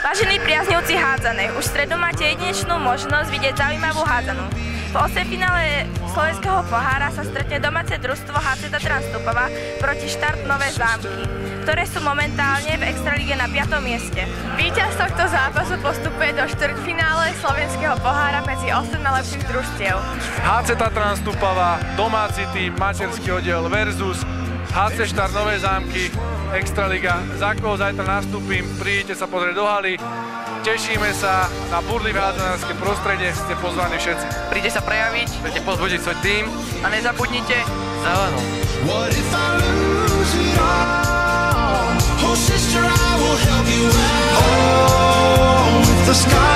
Vážení priaznivci hádzanej, už v stredu máte jedinečnú možnosť vidieť zaujímavú hádzanú. V 8. finále slovenského pohára sa stretne domáce družstvo HC Tatran Stupava proti Štart Nové Zámky, ktoré sú momentálne v Extralíge na 5. mieste. Víťaz tohto zápasu postupuje do štvrťfinále slovenského pohára medzi 8 najlepších družstiev. HC Tatran Stupava, domáci tým, materský oddiel versus HC Štart Nové Zámky, Extraliga. Za koho zajtra nastúpim, príďte sa pozrieť do haly. Tešíme sa na burlivé hádzanárske prostredie, ste pozvaní všetci. Príďte sa prejaviť, príďte pozbudiť svoj tým a nezabudnite zelenú. What if I lose it all? Oh sister, I will help you out. Oh, if the sky